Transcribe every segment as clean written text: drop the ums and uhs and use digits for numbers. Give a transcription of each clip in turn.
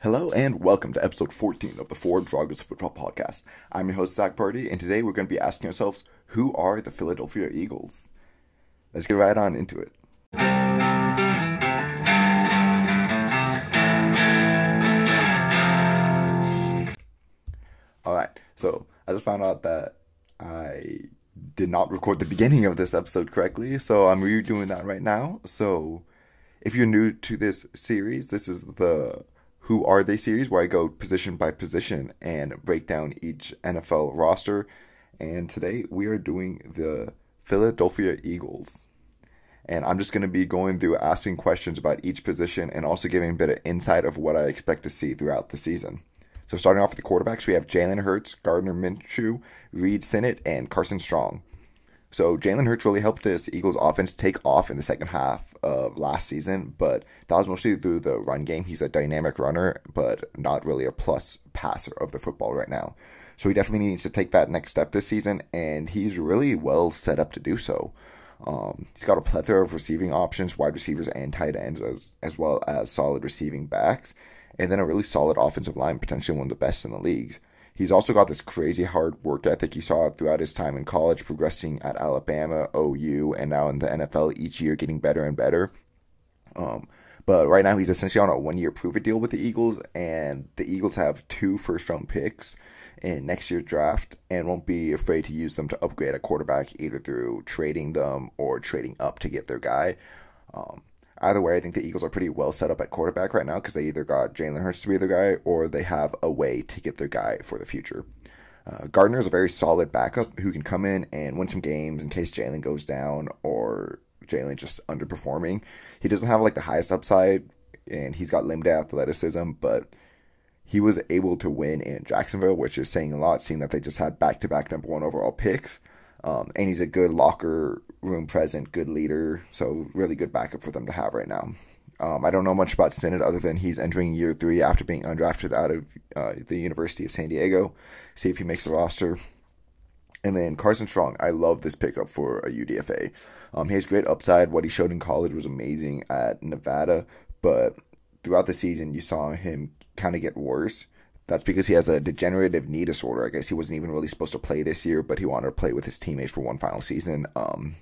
Hello and welcome to episode 14 of the Four Dragos Football Podcast. I'm your host, Zach Purdy, and today we're going to be asking ourselves, who are the Philadelphia Eagles? Let's get right on into it. Alright, so I just found out that I did not record the beginning of this episode correctly, so I'm redoing that right now. So if you're new to this series, this is the Who Are They series, where I go position by position and break down each NFL roster. And today we are doing the Philadelphia Eagles. And I'm just going to be going through asking questions about each position and also giving a bit of insight of what I expect to see throughout the season. So starting off with the quarterbacks, we have Jalen Hurts, Gardner Minshew, Reid Sinnett, and Carson Strong. So Jalen Hurts really helped this Eagles offense take off in the second half of last season, but that was mostly through the run game. He's a dynamic runner, but not really a plus passer of the football right now. So he definitely needs to take that next step this season, and he's really well set up to do so. He's got a plethora of receiving options, wide receivers and tight ends, as well as solid receiving backs, and then a really solid offensive line, potentially one of the best in the leagues. He's also got this crazy hard work ethic you saw throughout his time in college, progressing at Alabama, OU, and now in the NFL each year, getting better and better. But right now he's essentially on a one-year prove-it deal with the Eagles, and the Eagles have 2 first-round picks in next year's draft and won't be afraid to use them to upgrade a quarterback either through trading them or trading up to get their guy. Either way, I think the Eagles are pretty well set up at quarterback right now because they either got Jalen Hurts to be their guy or they have a way to get their guy for the future. Gardner is a very solid backup who can come in and win some games in case Jalen goes down or Jalen just underperforming. He doesn't have like the highest upside and he's got limited athleticism, but he was able to win in Jacksonville, which is saying a lot, seeing that they just had back-to-back number 1 overall picks. And he's a good locker room present, good leader, so really good backup for them to have right now. I don't know much about Sinnett other than he's entering year 3 after being undrafted out of the University of San Diego. See if he makes the roster. And then Carson Strong, I love this pickup for a UDFA. He has great upside. What he showed in college was amazing at Nevada, but throughout the season you saw him kind of get worse. That's because he has a degenerative knee disorder. I guess he wasn't even really supposed to play this year, but he wanted to play with his teammates for one final season. And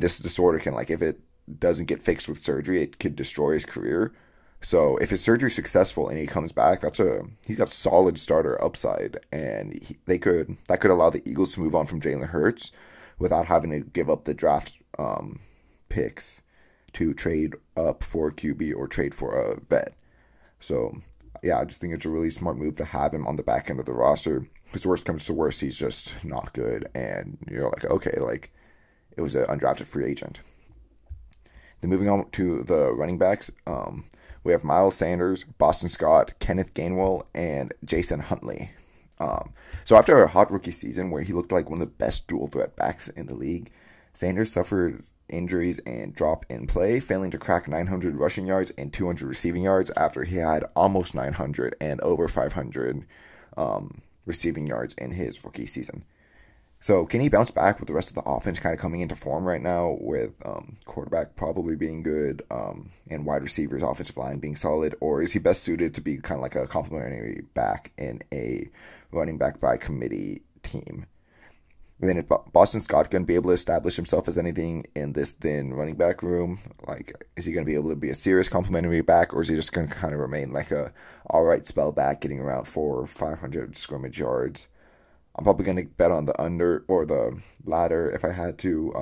this disorder can, like, if it doesn't get fixed with surgery, it could destroy his career. So if his surgery is successful and he comes back, he's got solid starter upside, and that could allow the Eagles to move on from Jalen Hurts without having to give up the draft picks to trade up for a QB or trade for a vet. So yeah, I just think it's a really smart move to have him on the back end of the roster. Because worst comes to worst, he's just not good. And you're like, okay, like, it was an undrafted free agent. Then moving on to the running backs, we have Miles Sanders, Boston Scott, Kenneth Gainwell, and Jason Huntley. So after a hot rookie season where he looked like one of the best dual threat backs in the league, Sanders suffered injuries and drop in play, failing to crack 900 rushing yards and 200 receiving yards after he had almost 900 and over 500 receiving yards in his rookie season. So can he bounce back with the rest of the offense kind of coming into form right now with quarterback probably being good and wide receivers, offensive line being solid, or is he best suited to be kind of like a complementary back in a running back by committee team? And then Boston Scott going to be able to establish himself as anything in this thin running back room? Like, is he going to be able to be a serious complementary back, or is he just going to kind of remain like a all-right spell back, getting around 400 or 500 scrimmage yards? I'm probably going to bet on the under or the latter if I had to.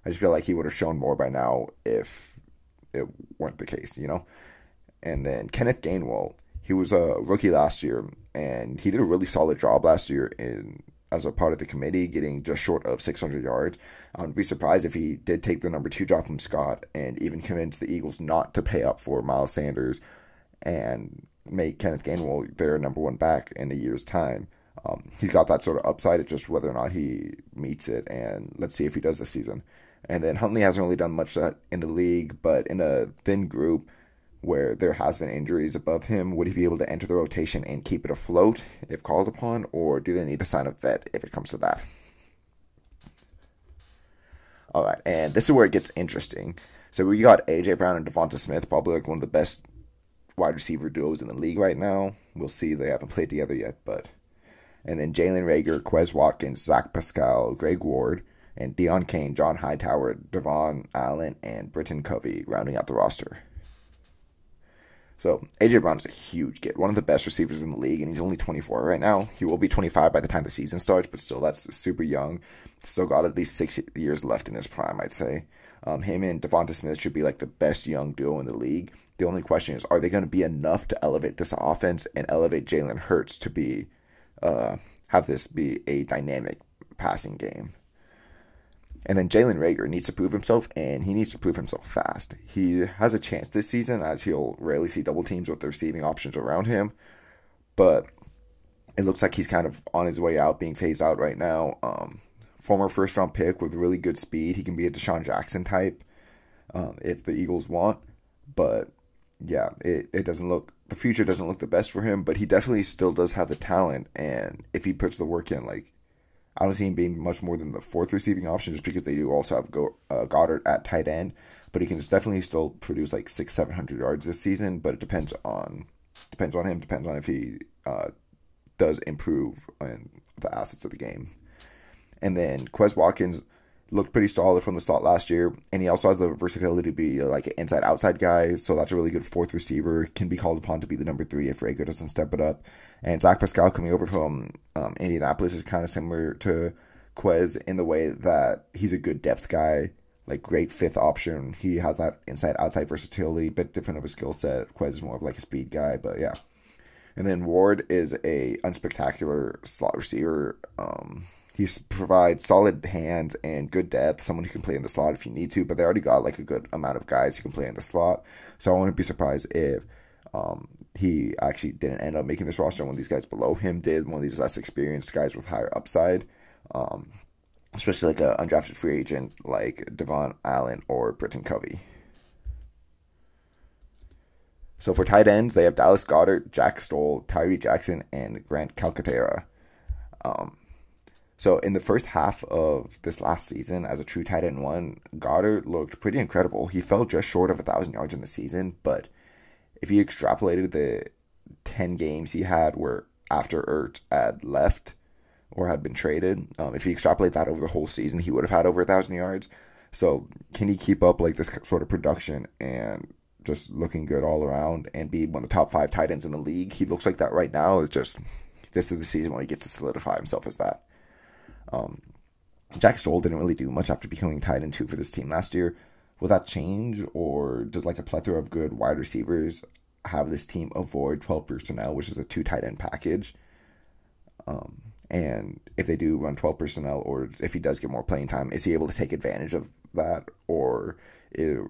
I just feel like he would have shown more by now if it weren't the case, you know? And then Kenneth Gainwell, he was a rookie last year, and he did a really solid job last year as a part of the committee, getting just short of 600 yards. I wouldn't be surprised if he did take the number 2 job from Scott and even convince the Eagles not to pay up for Miles Sanders and make Kenneth Gainwell their number 1 back in a year's time. He's got that sort of upside. It's just whether or not he meets it, and let's see if he does this season. And then Huntley hasn't really done much of that in the league, but in a thin group where there has been injuries above him, would he be able to enter the rotation and keep it afloat if called upon, or do they need to sign a vet if it comes to that? All right, and this is where it gets interesting. So we got A.J. Brown and Devonta Smith, probably like one of the best wide receiver duos in the league right now. We'll see. They haven't played together yet, but. And then Jalen Reagor, Quez Watkins, Zach Pascal, Greg Ward, and Deon Cain, John Hightower, Devon Allen, and Britton Covey rounding out the roster. So A.J. Brown is a huge get, one of the best receivers in the league, and he's only 24 right now. He will be 25 by the time the season starts, but still, that's super young. Still got at least 6 years left in his prime, I'd say. Him and Devonta Smith should be like the best young duo in the league. The only question is, are they going to be enough to elevate this offense and elevate Jalen Hurts to be, have this be a dynamic passing game? And then Jalen Reagor needs to prove himself, and he needs to prove himself fast. He has a chance this season, as he'll rarely see double teams with the receiving options around him. But it looks like he's kind of on his way out, being phased out right now. Former first-round pick with really good speed. He can be a Deshaun Jackson type if the Eagles want. But, yeah, it doesn't look... The future doesn't look the best for him, but he definitely still does have the talent. And if he puts the work in, like... I don't see him being much more than the fourth receiving option just because they do also have Goddard at tight end. But he can definitely still produce like 600-700 yards this season. But it depends on him. Depends on if he does improve in the assets of the game. And then Quez Watkins looked pretty solid from the slot last year. And he also has the versatility to be like an inside-outside guy. So that's a really good fourth receiver. Can be called upon to be the number 3 if Reagor doesn't step it up. And Zach Pascal coming over from Indianapolis is kind of similar to Quez in the way that he's a good depth guy, like great fifth option. He has that inside-outside versatility, but different of a skill set. Quez is more of like a speed guy, but yeah. And then Ward is a unspectacular slot receiver. He provides solid hands and good depth, someone who can play in the slot if you need to, but they already got like a good amount of guys who can play in the slot. So I wouldn't be surprised if he actually didn't end up making this roster. One of these guys below him did, one of these less experienced guys with higher upside, especially like an undrafted free agent like Devon Allen or Britton Covey. So for tight ends, they have Dallas Goedert, Jack Stoll, Tyree Jackson, and Grant Calcaterra. So in the first half of this last season, as a true tight end one, Goddard looked pretty incredible. He fell just short of 1,000 yards in the season, but if he extrapolated the 10 games he had where after Ertz had left or had been traded, if he extrapolated that over the whole season, he would have had over 1,000 yards. So can he keep up like this sort of production and just looking good all around and be one of the top 5 tight ends in the league? He looks like that right now. It's just this is the season when he gets to solidify himself as that. Jack Stoll didn't really do much after becoming tight end 2 for this team last year. Will that change, or does like a plethora of good wide receivers have this team avoid 12 personnel, which is a 2 tight end package? And if they do run 12 personnel, or if he does get more playing time, is he able to take advantage of that, or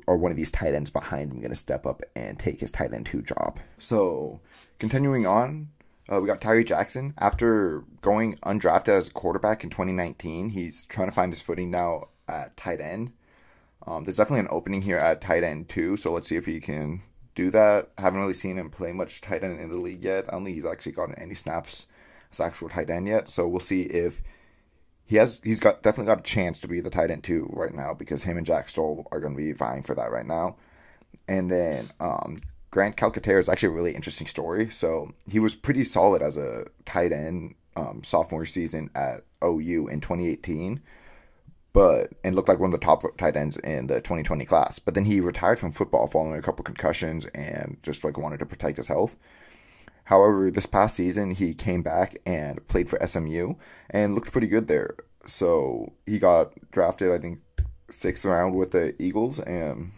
are one of these tight ends behind him going to step up and take his tight end 2 job? So continuing on, we got Tyree Jackson. After going undrafted as a quarterback in 2019, he's trying to find his footing now at tight end. There's definitely an opening here at tight end too, so let's see if he can do that. I haven't really seen him play much tight end in the league yet. I don't think he's actually gotten any snaps as actual tight end yet, so we'll see if he's definitely got a chance to be the tight end 2 right now, because him and Jack Stoll are going to be vying for that right now. And then Grant Calcaterra is actually a really interesting story. So he was pretty solid as a tight end sophomore season at OU in 2018, and looked like one of the top tight ends in the 2020 class. But then he retired from football following a couple concussions and just like wanted to protect his health. However, this past season he came back and played for SMU and looked pretty good there. So he got drafted, I think, 6th round with the Eagles, and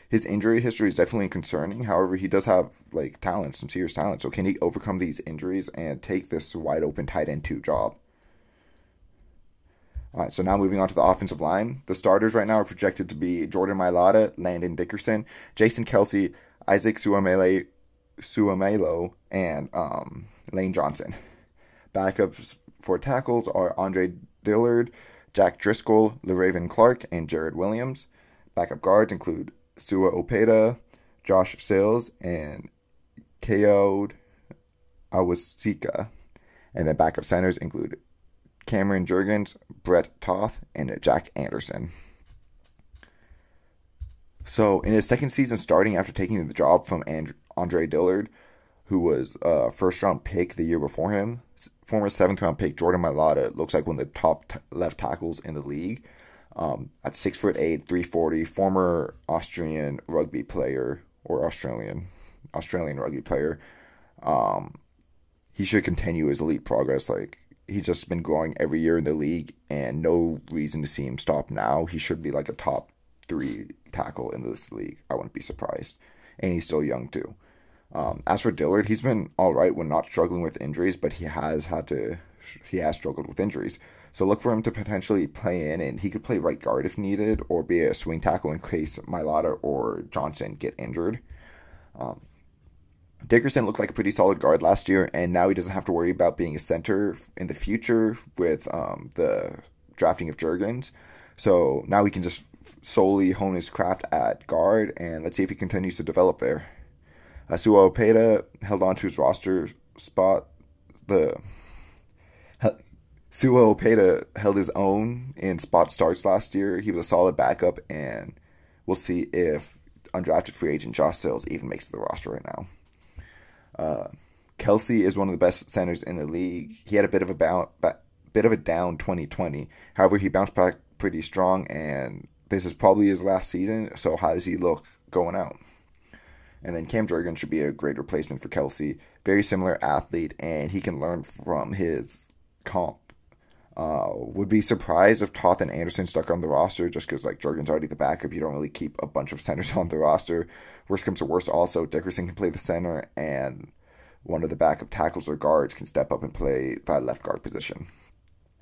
his injury history is definitely concerning. However, he does have like talent, some serious talent. So can he overcome these injuries and take this wide open tight end 2 job? All right, so now moving on to the offensive line. The starters right now are projected to be Jordan Mailata, Landon Dickerson, Jason Kelsey, Isaac Suamelo, and Lane Johnson. Backups for tackles are Andre Dillard, Jack Driscoll, LeRaven Clark, and Jared Williams. Backup guards include Sua Opeta, Josh Sills, and Kayode Awasika. And then backup centers include Cameron Jurgens, Brett Toth, and Jack Anderson. So in his second season starting after taking the job from Andre Dillard, who was a first round pick the year before him. Former seventh round pick Jordan Mailata looks like one of the top left tackles in the league. At 6'8", 340, former Austrian rugby player or Australian rugby player. He should continue his elite progress. Like, he's just been growing every year in the league, and no reason to see him stop now. He should be like a top 3 tackle in this league. I wouldn't be surprised. And he's still young too. As for Dillard, he's been all right when not struggling with injuries, but he has struggled with injuries. So look for him to potentially play in, and he could play right guard if needed, or be a swing tackle in case Mailata or Johnson get injured. Dickerson looked like a pretty solid guard last year, and now he doesn't have to worry about being a center in the future with the drafting of Jurgens. So now he can just solely hone his craft at guard, and let's see if he continues to develop there. Sua Opeta held on to his roster spot. Sua Opeta held his own in spot starts last year. He was a solid backup, and we'll see if undrafted free agent Josh Sills even makes the roster right now. Kelsey is one of the best centers in the league. He had a bit of a down 2020. However, he bounced back pretty strong, and this is probably his last season. So how does he look going out? And then Cam Jurgens should be a great replacement for Kelsey. Very similar athlete, and he can learn from his comp. Would be surprised if Toth and Anderson stuck on the roster just because, like, Jurgens already the backup. You don't really keep a bunch of centers on the roster. Worst comes to worst, also, Dickerson can play the center, and one of the backup tackles or guards can step up and play that left guard position.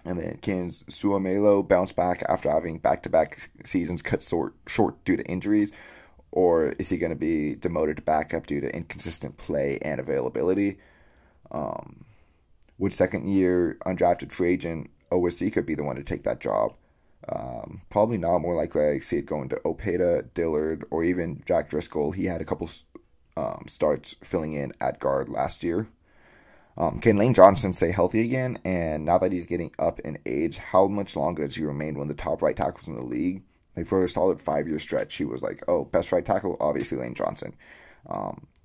And then can Suomelo bounce back after having back-to-back seasons cut short due to injuries? Or is he going to be demoted to backup due to inconsistent play and availability? Would second-year undrafted free agent Owasika be the one to take that job? Probably not. More likely I see it going to Opeta, Dillard, or even Jack Driscoll. He had a couple starts filling in at guard last year. Can Lane Johnson stay healthy again? And now that he's getting up in age, how much longer does he remain one of the top right tackles in the league? Like, for a solid 5-year stretch, he was like, oh, best right tackle, obviously Lane Johnson.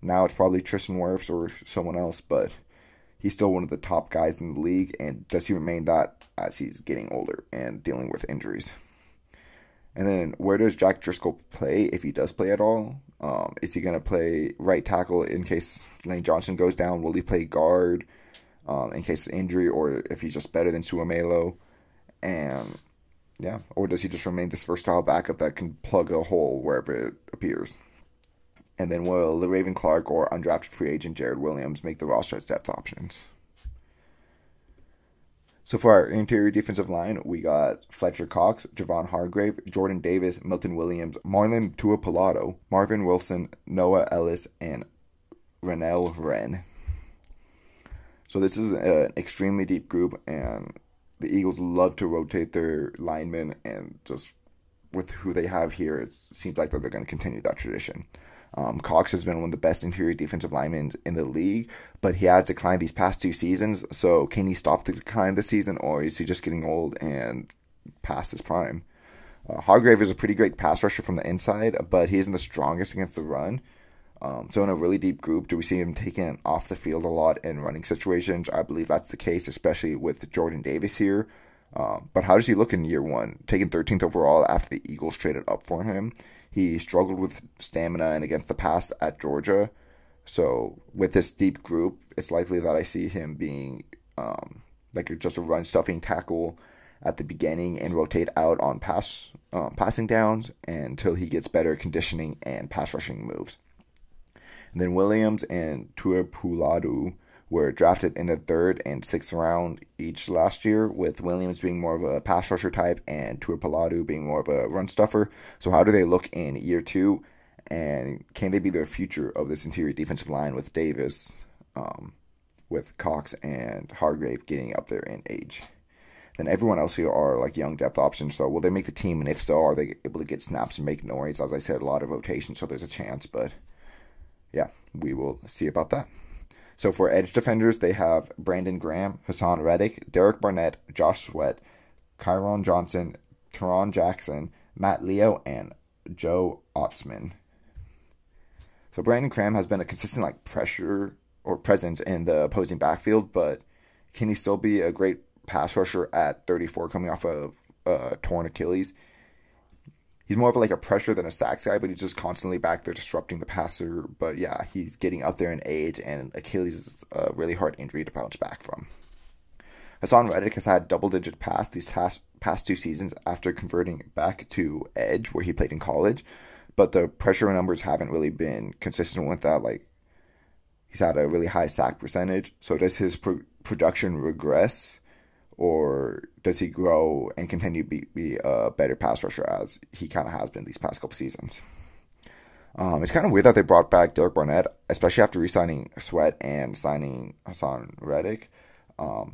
Now it's probably Tristan Wirfs or someone else, but he's still one of the top guys in the league, and does he remain that as he's getting older and dealing with injuries? And then where does Jack Driscoll play, if he does play at all? Is he going to play right tackle in case Lane Johnson goes down? Will he play guard in case of injury, or if he's just better than Suomelo? And yeah, or does he just remain this versatile backup that can plug a hole wherever it appears? And then will LaRaven Clark or undrafted free agent Jared Williams make the roster as depth options? So for our interior defensive line, we got Fletcher Cox, Javon Hargrave, Jordan Davis, Milton Williams, Marlon Tuapolato, Marvin Wilson, Noah Ellis, and Renell Wren. So this is an extremely deep group, and the Eagles love to rotate their linemen, and just with who they have here, it seems like that they're going to continue that tradition. Cox has been one of the best interior defensive linemen in the league, but he has declined these past 2 seasons. So can he stop the decline this season, or is he just getting old and past his prime? Hargrave is a pretty great pass rusher from the inside, but he isn't the strongest against the run. So in a really deep group, do we see him taken off the field a lot in running situations? I believe that's the case, especially with Jordan Davis here. But how does he look in year 1? Taken 13th overall after the Eagles traded up for him. He struggled with stamina and against the pass at Georgia. So with this deep group, it's likely that I see him being just a run-stuffing tackle at the beginning and rotate out on passing downs until he gets better conditioning and pass rushing moves. And then Williams and Tuapolato were drafted in the 3rd and 6th round each last year, with Williams being more of a pass rusher type and Tuapolato being more of a run stuffer. So how do they look in year 2? And can they be the future of this interior defensive line with Davis, with Cox and Hargrave getting up there in age? Then everyone else here are like young depth options. So will they make the team? And if so, are they able to get snaps and make noise? As I said, a lot of rotation, so there's a chance. But yeah, we will see about that. So for edge defenders, they have Brandon Graham, Hassan Reddick, Derek Barnett, Josh Sweat, Kyron Johnson, Teron Jackson, Matt Leo, and Joe Otzman. So Brandon Graham has been a consistent like pressure or presence in the opposing backfield, but can he still be a great pass rusher at 34 coming off of torn Achilles? He's more of like a pressure than a sacks guy, but he's just constantly back there disrupting the passer. But yeah, he's getting up there in age, and Achilles is a really hard injury to bounce back from. Haason Reddick has had double-digit pass these past 2 seasons after converting back to edge where he played in college, but the pressure numbers haven't really been consistent with that. Like, he's had a really high sack percentage. So does his production regress, or does he grow and continue to be a better pass rusher as he kind of has been these past couple seasons? It's kind of weird that they brought back Derek Barnett, especially after re-signing Sweat and signing Haason Reddick.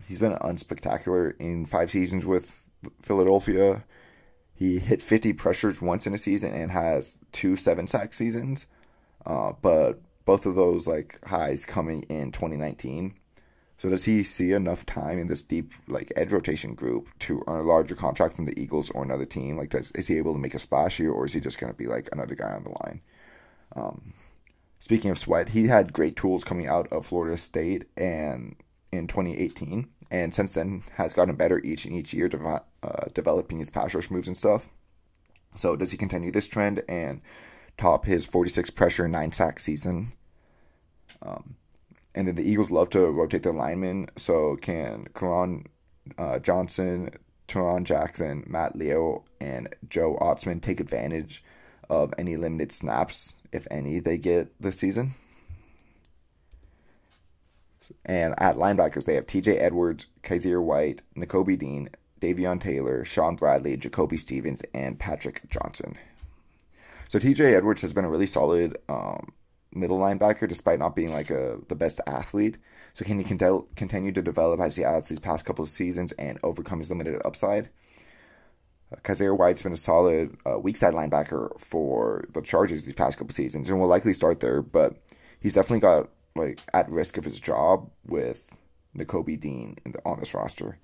He's been unspectacular in 5 seasons with Philadelphia. He hit 50 pressures once in a season and has 2 7-sack seasons. But both of those like highs coming in 2019. So does he see enough time in this deep like edge rotation group to earn a larger contract from the Eagles or another team? Like, is he able to make a splash here, or is he just going to be like another guy on the line? Speaking of Sweat, he had great tools coming out of Florida State and in 2018, and since then has gotten better each year, developing his pass rush moves and stuff. So does he continue this trend and top his 46 pressure 9-sack season? And then the Eagles love to rotate their linemen. So can Karan Johnson, Teron Jackson, Matt Leo, and Joe Otzman take advantage of any limited snaps, if any, they get this season? And at linebackers, they have TJ Edwards, Kaiser White, Nakobe Dean, Davion Taylor, Sean Bradley, Jacoby Stevens, and Patrick Johnson. So TJ Edwards has been a really solid middle linebacker despite not being like the best athlete. So can he continue to develop as he has these past couple of seasons and overcome his limited upside? Kaiser White's been a solid weak side linebacker for the Chargers these past couple of seasons and will likely start there, but he's definitely got like at risk of his job with Nakobe Dean on this roster.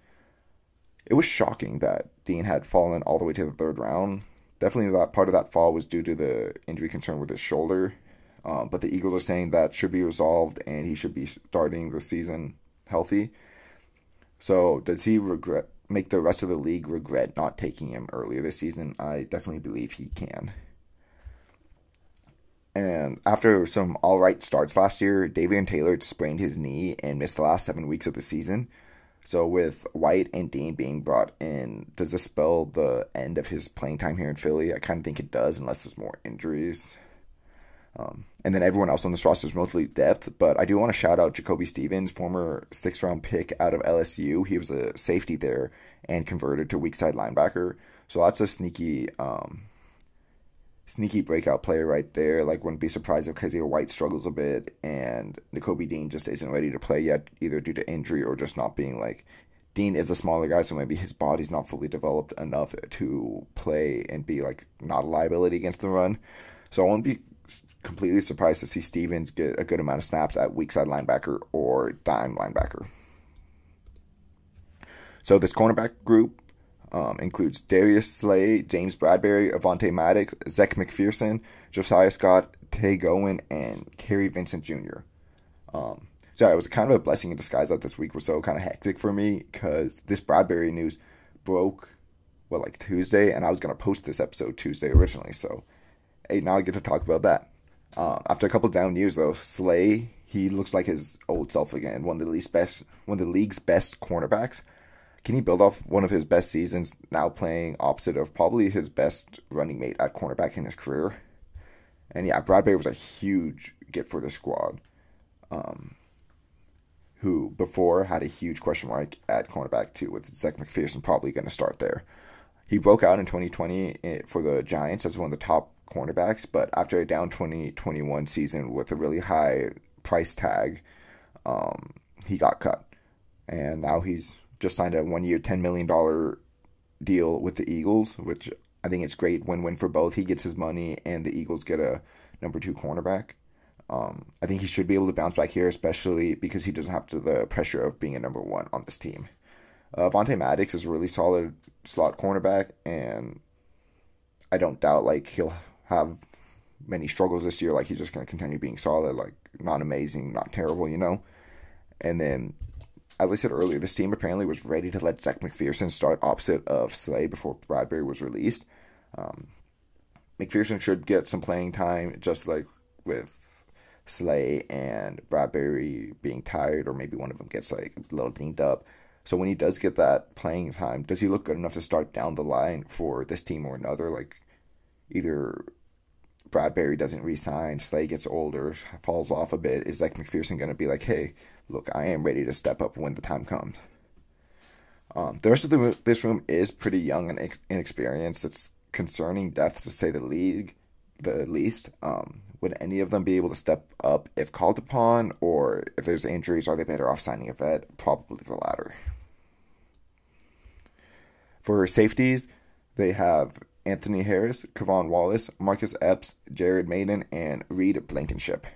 It was shocking that Dean had fallen all the way to the 3rd round. Definitely that part of that fall was due to the injury concern with his shoulder. But the Eagles are saying that should be resolved and he should be starting the season healthy. So does he make the rest of the league regret not taking him earlier this season? I definitely believe he can. And after some all-right starts last year, Davion Taylor sprained his knee and missed the last 7 weeks of the season. So with White and Dean being brought in, does this spell the end of his playing time here in Philly? I kind of think it does, unless there's more injuries. And then everyone else on this roster is mostly depth, but I do want to shout out Jacoby Stevens, former 6th-round pick out of LSU. He was a safety there and converted to weak side linebacker. So that's a sneaky breakout player right there. Like, wouldn't be surprised if Kaiser White struggles a bit and Nakobe Dean just isn't ready to play yet, either due to injury or just not being like... Dean is a smaller guy, so maybe his body's not fully developed enough to play and be like not a liability against the run. So I won't be completely surprised to see Stevens get a good amount of snaps at weak side linebacker or dime linebacker. So this cornerback group includes Darius Slay, James Bradbury, Avonte Maddox, Zech McPherson, Josiah Scott, Tay Gowan, and Kerry Vincent Jr. So it was kind of a blessing in disguise that this week was so kind of hectic for me because this Bradbury news broke, like Tuesday, and I was going to post this episode Tuesday originally. So, hey, now I get to talk about that. After a couple down years, though, Slay, he looks like his old self again, one of the league's best cornerbacks. Can he build off one of his best seasons, now playing opposite of probably his best running mate at cornerback in his career? And yeah, Bradbury was a huge get for the squad, who before had a huge question mark at cornerback too, with Zech McPherson probably going to start there. He broke out in 2020 for the Giants as one of the top cornerbacks, but after a down 2021 season with a really high price tag, he got cut. And now he's just signed a 1-year, $10 million deal with the Eagles, which I think it's great win-win for both. He gets his money and the Eagles get a number 2 cornerback. I think he should be able to bounce back here, especially because he doesn't have the pressure of being a number 1 on this team. Avonte Maddox is a really solid slot cornerback, and I don't doubt like he'll have many struggles this year. Like, he's just going to continue being solid, like, not amazing, not terrible, you know? And then, as I said earlier, this team apparently was ready to let Zach McPherson start opposite of Slay before Bradbury was released. McPherson should get some playing time, just like with Slay and Bradbury being tired, or maybe one of them gets like a little dinged up. So when he does get that playing time, does he look good enough to start down the line for this team or another? Like, either Bradbury doesn't re-sign, Slay gets older, falls off a bit. Is Zach McPherson going to be like, hey, look, I am ready to step up when the time comes? The rest of this room is pretty young and inexperienced. It's concerning depth, to say the least. Would any of them be able to step up if called upon, or if there's injuries, are they better off signing a vet? Probably the latter. For safeties, they have Anthony Harris, Kevon Wallace, Marcus Epps, Jared Maiden, and Reed Blankenship.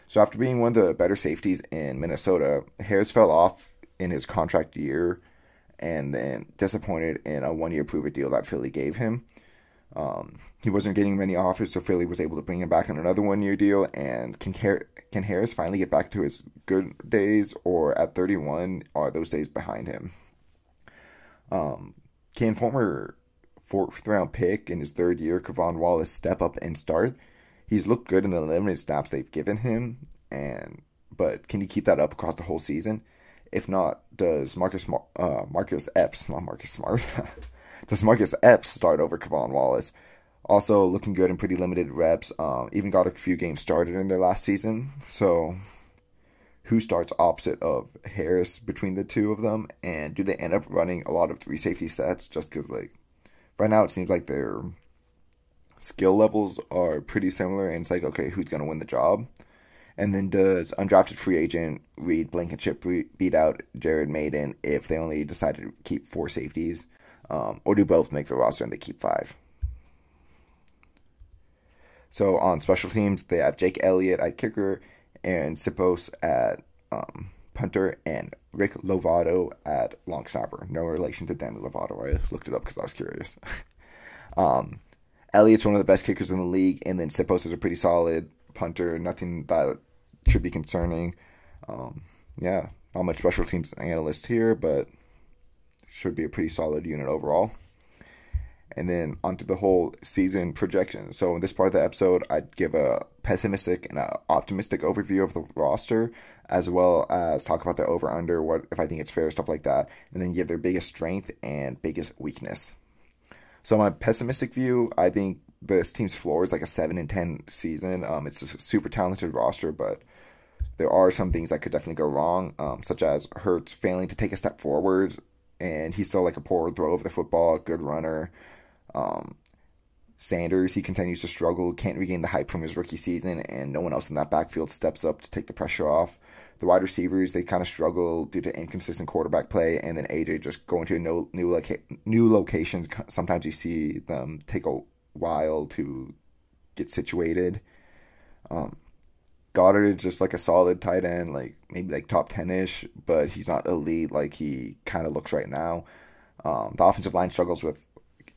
So after being one of the better safeties in Minnesota, Harris fell off in his contract year and then disappointed in a one-year prove-it deal that Philly gave him. He wasn't getting many offers, so Philly was able to bring him back on another one-year deal. And can Harris finally get back to his good days, or at 31 are those days behind him? Can former fourth-round pick in his third year, Kevon Wallace, step up and start? He's looked good in the limited snaps they've given him, but can he keep that up across the whole season? If not, does Marcus Epps, not Marcus Smart, does Marcus Epps start over Kevon Wallace? Also looking good in pretty limited reps, even got a few games started in their last season. So who starts opposite of Harris between the two of them? And do they end up running a lot of 3 safety sets? Just because, like, right now it seems like their skill levels are pretty similar, and it's like, okay, who's going to win the job? And then does undrafted free agent Reed Blankenship beat out Jared Maiden if they only decide to keep 4 safeties? Or do both make the roster and they keep 5? So on special teams, they have Jake Elliott at kicker, and Sipos at punter, and Rick Lovato at long snapper. No relation to Demi Lovato. I looked it up because I was curious. Elliott's one of the best kickers in the league, and then Sipos is a pretty solid punter. Nothing that should be concerning. Not much special teams analyst here, but should be a pretty solid unit overall. And then onto the whole season projection. So in this part of the episode, I'd give a pessimistic and an optimistic overview of the roster, as well as talk about the over-under, what if I think it's fair, stuff like that, and then give their biggest strength and biggest weakness. So my pessimistic view, I think this team's floor is like a 7-10 season. It's a super talented roster, but there are some things that could definitely go wrong, such as Hurts failing to take a step forward, and he's still like a poor throw of the football, good runner. Sanders, he continues to struggle, can't regain the hype from his rookie season, and no one else in that backfield steps up to take the pressure off. The wide receivers, they kind of struggle due to inconsistent quarterback play, and then AJ just going to a new location. Sometimes you see them take a while to get situated. Goddard is just like a solid tight end, like maybe like top 10-ish, but he's not elite like he kind of looks right now. The offensive line struggles with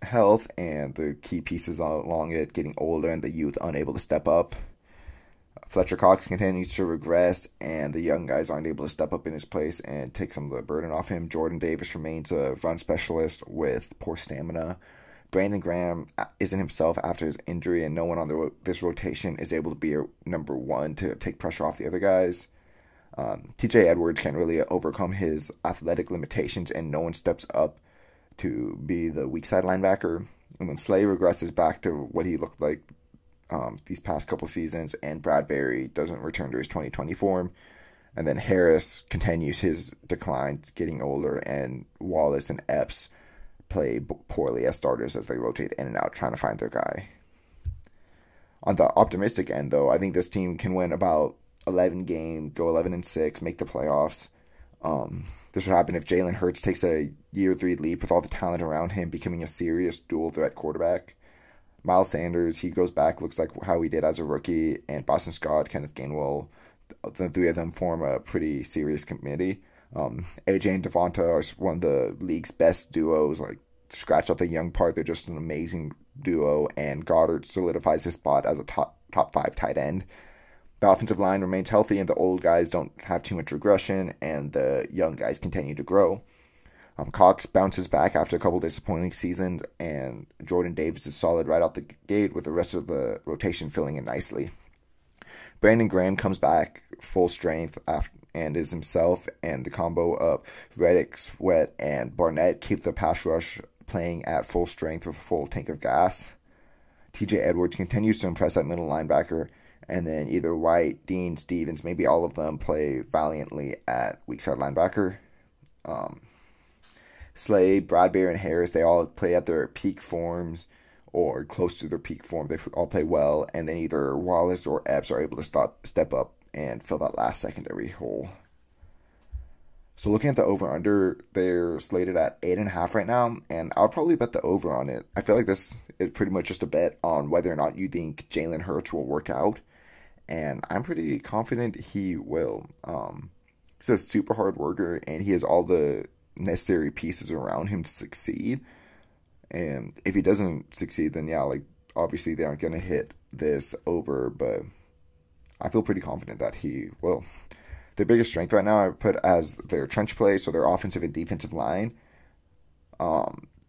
health, and the key pieces along it getting older, and the youth unable to step up. Fletcher Cox continues to regress, and the young guys aren't able to step up in his place and take some of the burden off him. Jordan Davis remains a run specialist with poor stamina. Brandon Graham isn't himself after his injury, and no one on this rotation is able to be a number one to take pressure off the other guys. TJ Edwards can't really overcome his athletic limitations, and no one steps up to be the weak side linebacker. And when Slay regresses back to what he looked like these past couple seasons, and Bradbury doesn't return to his 2020 form, and then Harris continues his decline, getting older, and Wallace and Epps play poorly as starters as they rotate in and out trying to find their guy. On the optimistic end, though, I think this team can win about 11 games, go 11-6, make the playoffs. This would happen if Jalen Hurts takes a year 3 leap with all the talent around him, becoming a serious dual threat quarterback. Miles Sanders, he goes back, looks like how he did as a rookie, and Boston Scott, Kenneth Gainwell, the 3 of them form a pretty serious committee. AJ and Devonta are one of the league's best duos, like scratch out the young part. They're just an amazing duo, and Goddard solidifies his spot as a top 5 tight end. The offensive line remains healthy, and the old guys don't have too much regression, and the young guys continue to grow. Cox bounces back after a couple disappointing seasons, and Jordan Davis is solid right out the gate, with the rest of the rotation filling in nicely. Brandon Graham comes back full strength and is himself, and the combo of Reddick, Sweat, and Barnett keep the pass rush playing at full strength with a full tank of gas. TJ Edwards continues to impress at middle linebacker, and then either White, Dean, Stevens, maybe all of them play valiantly at weak side linebacker. Slade, Bradbury, and Harris, they all play at their peak forms or close to their peak form. They all play well, and then either Wallace or Epps are able to step up and fill that last secondary hole. So looking at the over-under, they're slated at 8.5 right now, and I would probably bet the over on it. I feel like this is pretty much just a bet on whether or not you think Jalen Hurts will work out, and I'm pretty confident he will. He's a super hard worker, and he has all the necessary pieces around him to succeed. And if he doesn't succeed, then yeah, like obviously they aren't going to hit this over, but I feel pretty confident that he will. Their biggest strength right now I put as their trench play, so their offensive and defensive line.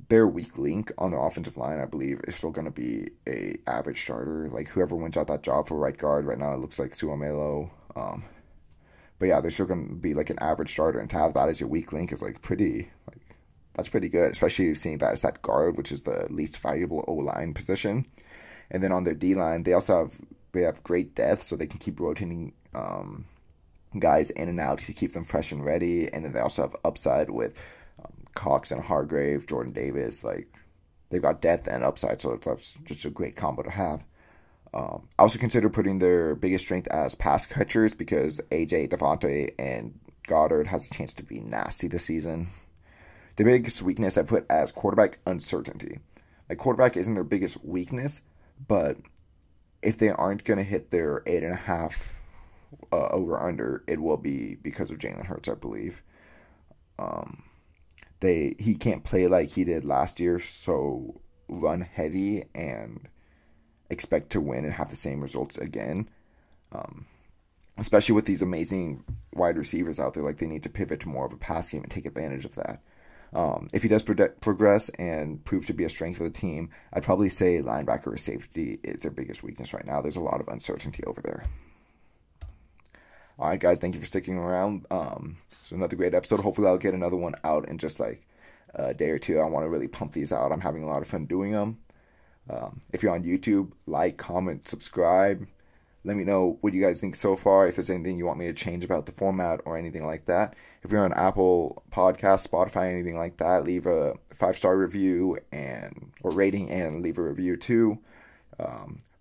Their weak link on the offensive line, I believe, is still going to be a average starter. Like whoever wins out that job for right guard right now, it looks like Suomelo. But yeah, they're still going to be like an average starter, and to have that as your weak link is like pretty, like that's pretty good, especially seeing that it's at guard, which is the least valuable O-line position. And then on their D-line, they have great depth, so they can keep rotating guys in and out to keep them fresh and ready. And then they also have upside with Cox and Hargrave, Jordan Davis. Like they've got depth and upside, so that's just a great combo to have. I also consider putting their biggest strength as pass catchers because AJ, Devontae, and Goddard has a chance to be nasty this season. The biggest weakness I put as quarterback uncertainty. Like quarterback isn't their biggest weakness, but if they aren't going to hit their 8.5 over under, it will be because of Jalen Hurts, I believe. He can't play like he did last year, so run heavy and expect to win and have the same results again. Especially with these amazing wide receivers out there, like they need to pivot to more of a pass game and take advantage of that. If he does progress and prove to be a strength of the team, I'd probably say linebacker or safety is their biggest weakness right now. There's a lot of uncertainty over there. All right, guys, thank you for sticking around. So another great episode. Hopefully I'll get another one out in just like a day or two. I want to really pump these out. I'm having a lot of fun doing them. If you're on YouTube, like, comment, subscribe. Let me know what you guys think so far. If there's anything you want me to change about the format or anything like that. If you're on Apple Podcasts, Spotify, anything like that, leave a 5-star review or rating and leave a review too.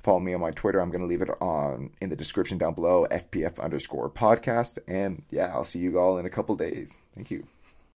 Follow me on my Twitter. I'm going to leave it in the description down below, FPF_podcast. And yeah, I'll see you all in a couple days. Thank you.